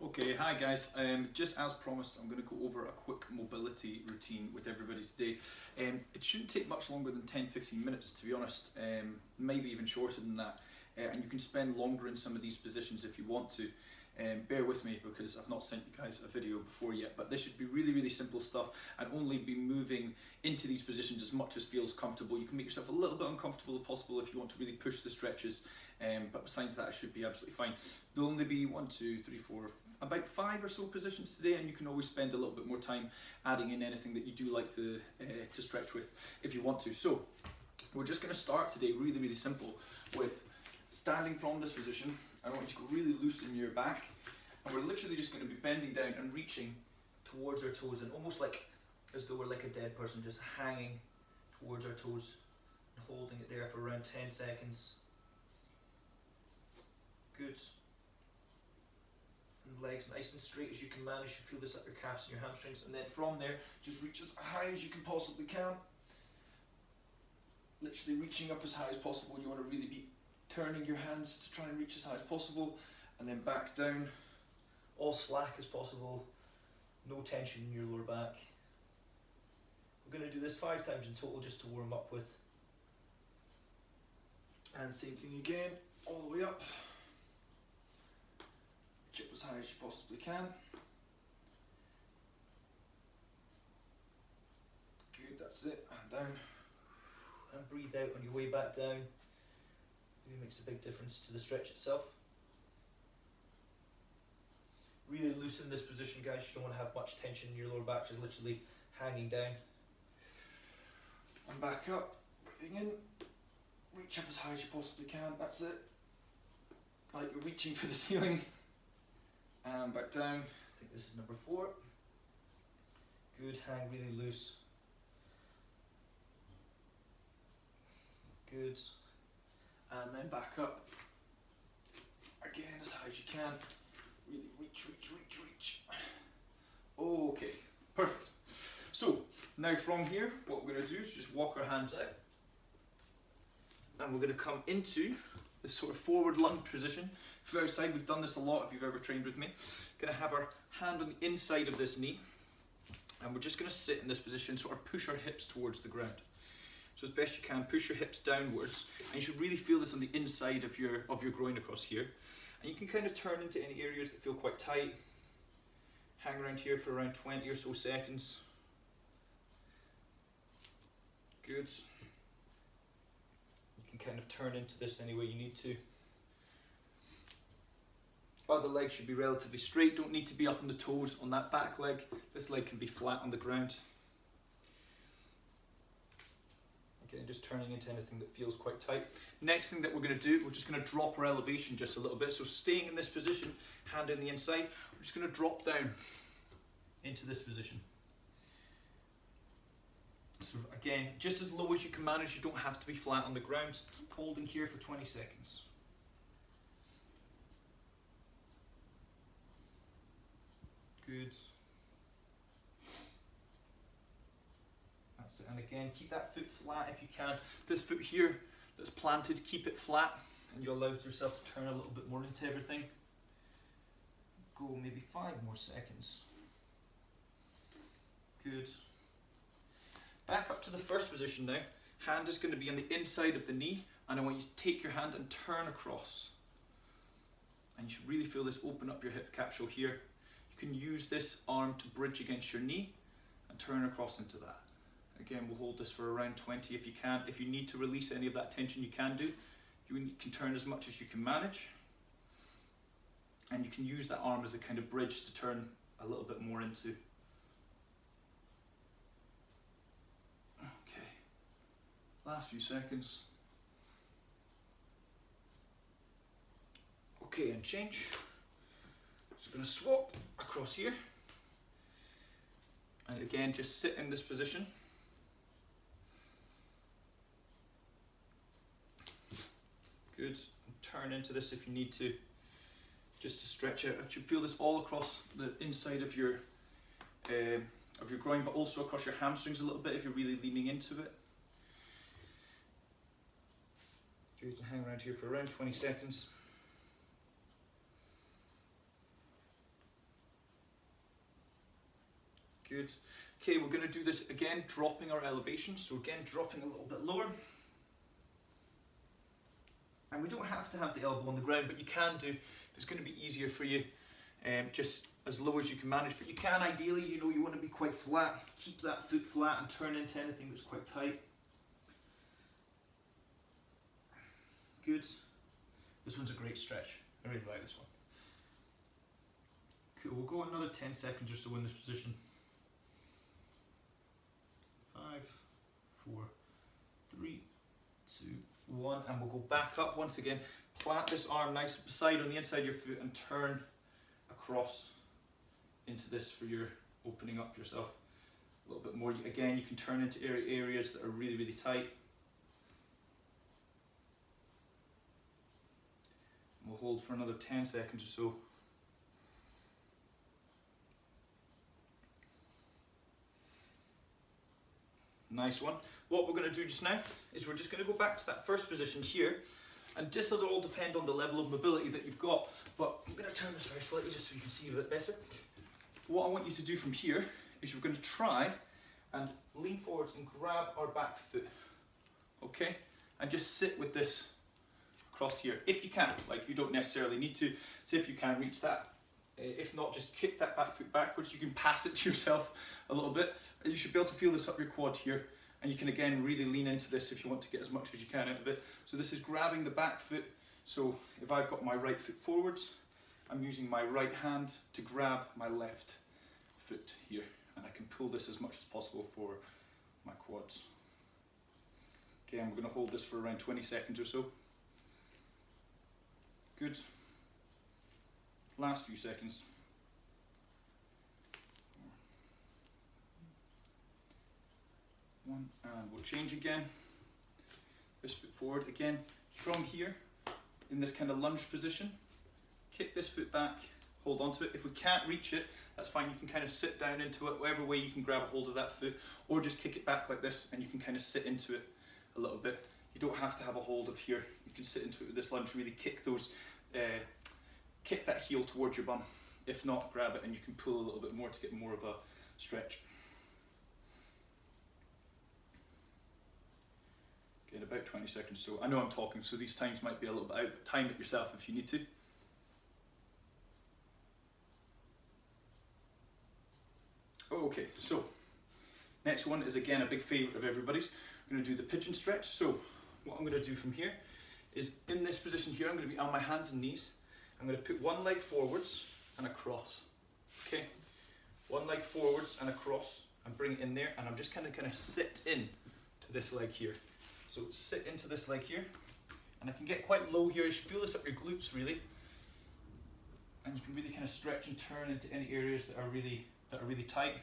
Okay, hi guys. Just as promised, I'm going to go over a quick mobility routine with everybody today. It shouldn't take much longer than 10-15 minutes, to be honest, maybe even shorter than that. And you can spend longer in some of these positions if you want to. Bear with me because I've not sent you guys a video before yet, but this should be really simple stuff and only be moving into these positions as much as feels comfortable. You can make yourself a little bit uncomfortable if possible if you want to really push the stretches, but besides that it should be absolutely fine. There'll only be 1, 2, 3, 4, about 5 or so positions today, and you can always spend a little bit more time adding in anything that you do like to stretch with if you want to. So we're just going to start today really simple with standing from this position. I want you to go really loose in your back, and we're literally just going to be bending down and reaching towards our toes, and almost like as though we're like a dead person, just hanging towards our toes and holding it there for around 10 seconds. Good. And legs nice and straight as you can manage. You feel this up your calves and your hamstrings, and then from there just reach as high as you can possibly can. Literally reaching up as high as possible. You want to really be turning your hands to try and reach as high as possible, and then back down, all slack as possible, no tension in your lower back. We're going to do this 5 times in total just to warm up with. And same thing again, all the way up. Reach up as high as you possibly can. Good, that's it, and down. And breathe out on your way back down. Really makes a big difference to the stretch itself. Really loosen this position, guys. You don't want to have much tension in your lower back, just literally hanging down. And back up, breathing in. Reach up as high as you possibly can, that's it. Like you're reaching for the ceiling. And back down. I think this is number 4. Good, hang really loose. Good. And then back up. Again, as high as you can. Really reach. Okay, perfect. So, now from here, what we're going to do is just walk our hands out. And we're going to come into this sort of forward lunge position. Foot outside, we've done this a lot if you've ever trained with me. Going to have our hand on the inside of this knee. And we're just going to sit in this position, sort of push our hips towards the ground. So as best you can, push your hips downwards, and you should really feel this on the inside of your groin across here. And you can kind of turn into any areas that feel quite tight. Hang around here for around 20 or so seconds. Good. You can kind of turn into this any way you need to. Other leg should be relatively straight, don't need to be up on the toes on that back leg. This leg can be flat on the ground. Again, just turning into anything that feels quite tight. Next thing that we're going to do, we're just going to drop our elevation just a little bit. So staying in this position, hand on the inside, we're just going to drop down into this position. So again, just as low as you can manage, you don't have to be flat on the ground. Holding here for 20 seconds. Good. And again, keep that foot flat if you can. This foot here that's planted, keep it flat, and you allow yourself to turn a little bit more into everything. Go maybe 5 more seconds. Good. Back up to the first position now. Hand is going to be on the inside of the knee, and I want you to take your hand and turn across. And you should really feel this open up your hip capsule here. You can use this arm to bridge against your knee and turn across into that. Again, we'll hold this for around 20 if you can. If you need to release any of that tension, you can do. You can turn as much as you can manage. And you can use that arm as a kind of bridge to turn a little bit more into. Okay, last few seconds. Okay, and change. So I'm going to swap across here. And again, just sit in this position. Good. Turn into this if you need to, just to stretch out. You should feel this all across the inside of your groin, but also across your hamstrings a little bit if you're really leaning into it. Good. Hang around here for around 20 seconds. Good. Okay, we're going to do this again, dropping our elevation. So again, dropping a little bit lower. And we don't have to have the elbow on the ground, but you can do if it's going to be easier for you. Just as low as you can manage, but you can ideally, you know, you want to be quite flat. Keep that foot flat and turn into anything that's quite tight. Good. This one's a great stretch. I really like this one. Cool, we'll go another 10 seconds or so in this position. 5, 4, 3, 2, 1, and we'll go back up once again. Plant this arm nice beside on the inside of your foot and turn across into this for your opening up yourself a little bit more. Again, you can turn into areas that are really, really tight. We'll hold for another 10 seconds or so. Nice one. What we're going to do just now is we're just going to go back to that first position here, and this will all depend on the level of mobility that you've got, but I'm going to turn this very slightly just so you can see a bit better. What I want you to do from here is we're going to try and lean forwards and grab our back foot, okay? And just sit with this across here, if you can. Like, you don't necessarily need to. See if you can reach that. If not, just kick that back foot backwards. You can pass it to yourself a little bit. You should be able to feel this up your quad here. And you can again really lean into this if you want to get as much as you can out of it. So this is grabbing the back foot. So if I've got my right foot forwards, I'm using my right hand to grab my left foot here. And I can pull this as much as possible for my quads. Again, we're going to hold this for around 20 seconds or so. Good. Last few seconds. 1, and we'll change again. This foot forward again. From here, in this kind of lunge position, kick this foot back, hold on to it. If we can't reach it, that's fine. You can kind of sit down into it, whatever way you can grab a hold of that foot, or just kick it back like this, and you can kind of sit into it a little bit. You don't have to have a hold of here. You can sit into it with this lunge, really kick those. Kick that heel towards your bum. If not, grab it and you can pull a little bit more to get more of a stretch. Again, about 20 seconds. So I know I'm talking, so these times might be a little bit out, but time it yourself if you need to. Okay, so next one is again a big favourite of everybody's. I'm going to do the pigeon stretch. So what I'm going to do from here is in this position here, I'm going to be on my hands and knees. I'm going to put one leg forwards and across. Okay, one leg forwards and across, and bring it in there, and I'm just kind of sit in to this leg here. So sit into this leg here, and I can get quite low here. You should feel this up your glutes really, and you can really kind of stretch and turn into any areas that are really tight.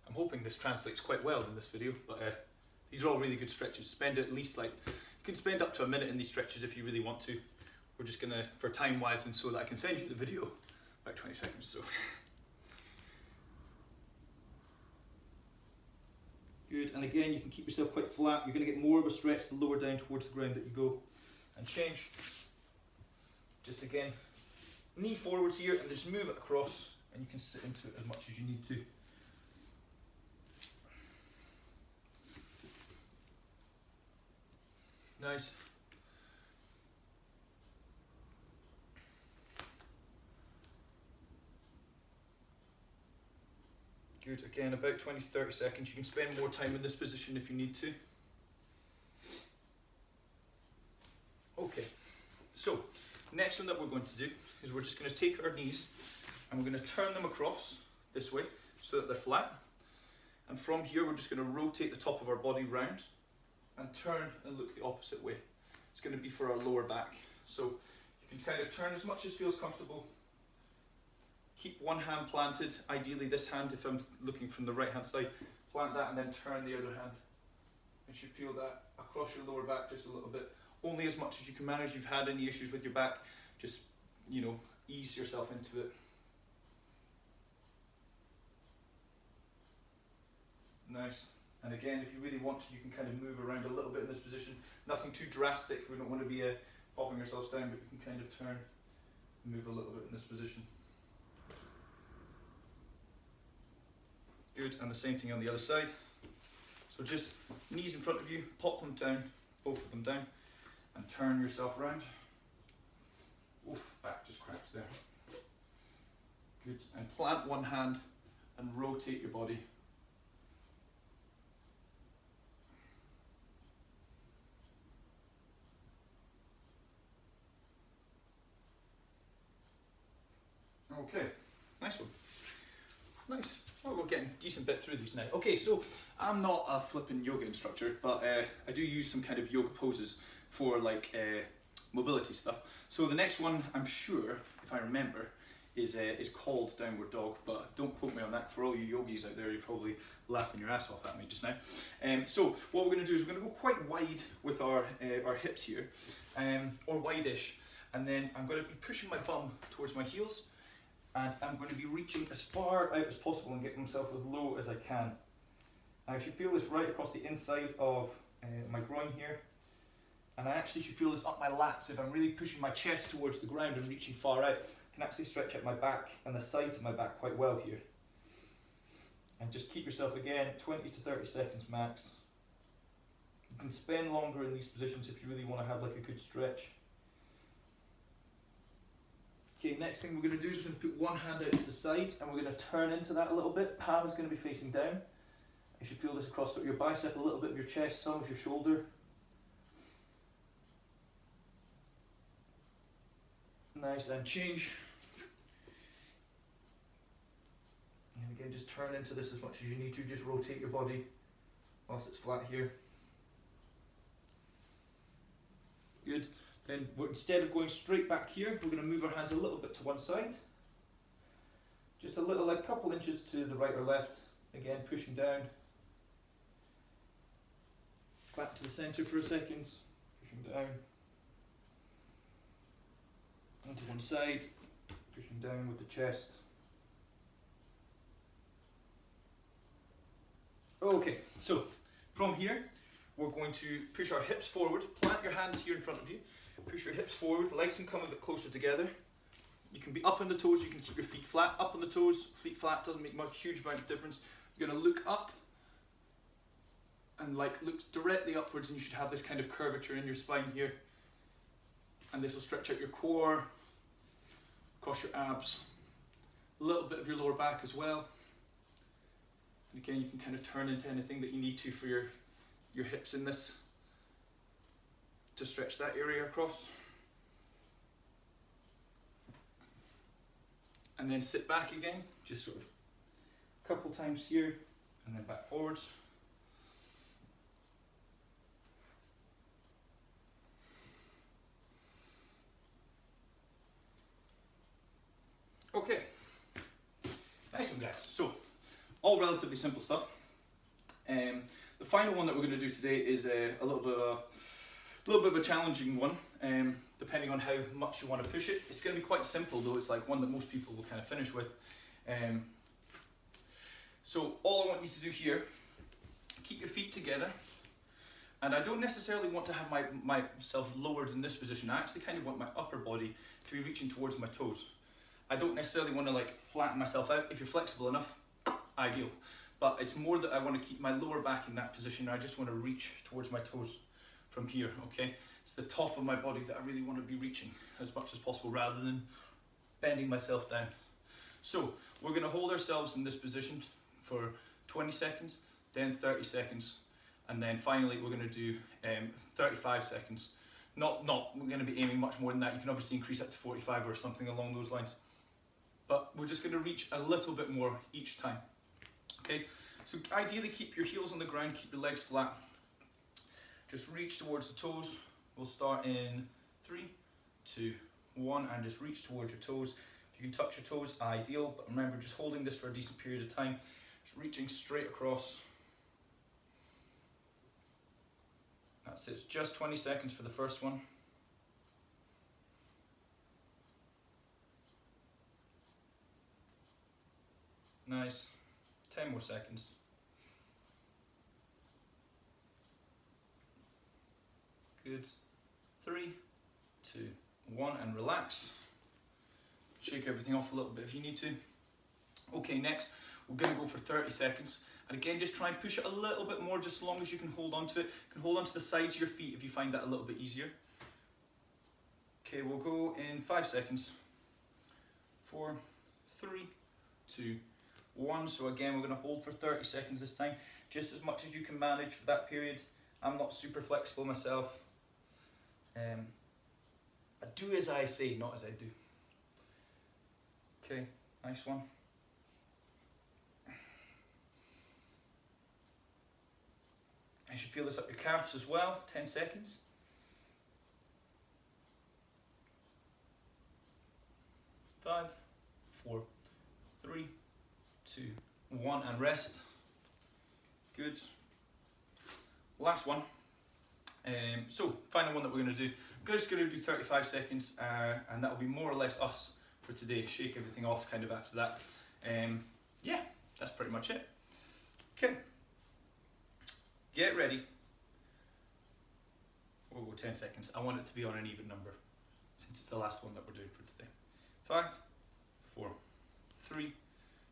I'm hoping this translates quite well in this video, but these are all really good stretches. Spend at least you can spend up to a minute in these stretches if you really want to. We're just gonna, for time wise and so that I can send you the video, about 20 seconds or so. Good, and again you can keep yourself quite flat. You're gonna get more of a stretch the lower down towards the ground that you go. And change. Just again, knee forwards here and just move it across, and you can sit into it as much as you need to. Nice. Good, again about 20-30 seconds. You can spend more time in this position if you need to. Okay, so next one that we're going to do is we're just going to take our knees and we're going to turn them across this way so that they're flat. And from here we're just going to rotate the top of our body round and turn and look the opposite way. It's going to be for our lower back. So you can kind of turn as much as feels comfortable. Keep one hand planted, ideally this hand if I'm looking from the right hand side. Plant that and then turn the other hand. You should feel that across your lower back just a little bit. Only as much as you can manage. If you've had any issues with your back, just, you know, ease yourself into it. Nice. And again, if you really want to, you can kind of move around a little bit in this position. Nothing too drastic. We don't want to be popping ourselves down, but you can kind of turn and move a little bit in this position. Good, and the same thing on the other side. So just knees in front of you, pop them down, both of them down, and turn yourself around. Oof, back just cracks there. Good, and plant one hand and rotate your body. Okay, nice one. Nice. Well, we're getting a decent bit through these now. Okay, so I'm not a flipping yoga instructor, but I do use some kind of yoga poses for like mobility stuff. So the next one, I'm sure, if I remember, is called downward dog, but don't quote me on that. For all you yogis out there, you're probably laughing your ass off at me just now. So what we're going to do is we're going to go quite wide with our hips here, or wide-ish, and then I'm going to be pushing my bum towards my heels, and I'm going to be reaching as far out as possible and getting myself as low as I can. I should feel this right across the inside of my groin here, and I actually should feel this up my lats. If I'm really pushing my chest towards the ground and reaching far out, I can actually stretch out my back and the sides of my back quite well here. And just keep yourself again 20 to 30 seconds max. You can spend longer in these positions if you really want to have like a good stretch. Okay, next thing we're going to do is we're going to put one hand out to the side and we're going to turn into that a little bit. Palm is going to be facing down. You should feel this across sort of your bicep, a little bit of your chest, some of your shoulder. Nice, and change. And again, just turn into this as much as you need to. Just rotate your body whilst it's flat here. Good. Then instead of going straight back here, we're going to move our hands a little bit to one side. Just a little, like a couple inches to the right or left. Again, pushing down. Back to the centre for a second. Pushing down. Onto one side. Pushing down with the chest. Okay, so from here, we're going to push our hips forward. Plant your hands here in front of you. Push your hips forward, legs can come a bit closer together. You can be up on the toes, you can keep your feet flat. Up on the toes, feet flat, doesn't make much huge amount of difference. You're going to look up and like look directly upwards, and you should have this kind of curvature in your spine here. And this will stretch out your core, across your abs, a little bit of your lower back as well. And again, you can kind of turn into anything that you need to for your hips in this, to stretch that area across. And then sit back again, just sort of a couple times here, and then back forwards. Okay, nice one guys. So, all relatively simple stuff. The final one that we're going to do today is a little bit of a challenging one, depending on how much you want to push it. It's going to be quite simple though. It's like one that most people will kind of finish with. So all I want you to do here, keep your feet together, and I don't necessarily want to have myself lowered in this position. I actually kind of want my upper body to be reaching towards my toes. I don't necessarily want to like flatten myself out. If you're flexible enough, ideal. But it's more that I want to keep my lower back in that position. I just want to reach towards my toes from here, okay? It's the top of my body that I really want to be reaching as much as possible rather than bending myself down. So we're going to hold ourselves in this position for 20 seconds, then 30 seconds, and then finally we're going to do 35 seconds. We're going to be aiming much more than that. You can obviously increase up to 45 or something along those lines. But we're just going to reach a little bit more each time. Okay, so ideally keep your heels on the ground, keep your legs flat. Just reach towards the toes. We'll start in 3, 2, 1, and just reach towards your toes. If you can touch your toes, ideal, but remember just holding this for a decent period of time. Just reaching straight across. That's it, it's just 20 seconds for the first one. Nice. 10 more seconds. Good. 3, 2, 1, and relax. Shake everything off a little bit if you need to. Okay, next We're going to go for 30 seconds. And again, just try and push it a little bit more, just as long as you can hold on to it. You can hold on to the sides of your feet if you find that a little bit easier. Okay, we'll go in 5 seconds. 4, 3, 2, 1. So again, we're going to hold for 30 seconds this time, just as much as you can manage for that period. I'm not super flexible myself. I do as I say, not as I do. Okay, nice one. You should feel this up your calves as well. 10 seconds. 5, 4, 3, 2, 1, and rest. Good. Last one. So, final one that we're going to do. We're just going to do 35 seconds, and that'll be more or less us for today. Shake everything off kind of after that. Yeah, that's pretty much it. Okay. Get ready. We'll go 10 seconds. I want it to be on an even number, since it's the last one that we're doing for today. 5, 4, 3,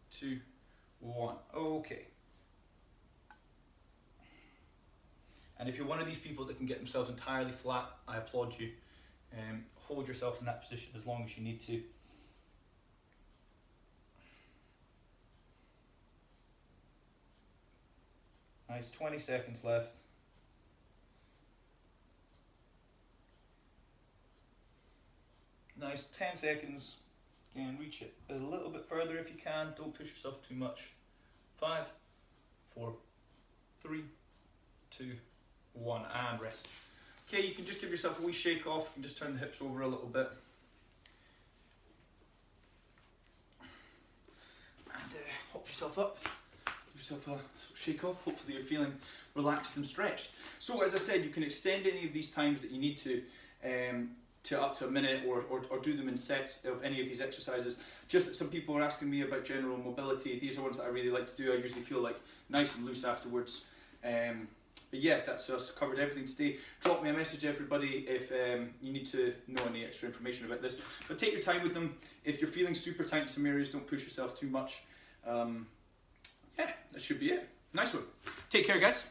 2, 1. Okay. And if you're one of these people that can get themselves entirely flat, I applaud you. Hold yourself in that position as long as you need to. Nice, 20 seconds left. Nice, 10 seconds. Again, reach it a little bit further if you can. Don't push yourself too much. 5, 4, 3, 2, 1, and rest. Okay, you can just give yourself a wee shake off. You can just turn the hips over a little bit. And hop yourself up. Give yourself a shake off. Hopefully you're feeling relaxed and stretched. So as I said, you can extend any of these times that you need to up to a minute, or do them in sets of any of these exercises. Just that some people are asking me about general mobility. These are ones that I really like to do. I usually feel like nice and loose afterwards. But yeah, that's us, covered everything today. Drop me a message, everybody, if you need to know any extra information about this. But take your time with them. If you're feeling super tight in some areas, don't push yourself too much. Yeah, that should be it. Nice one. Take care, guys.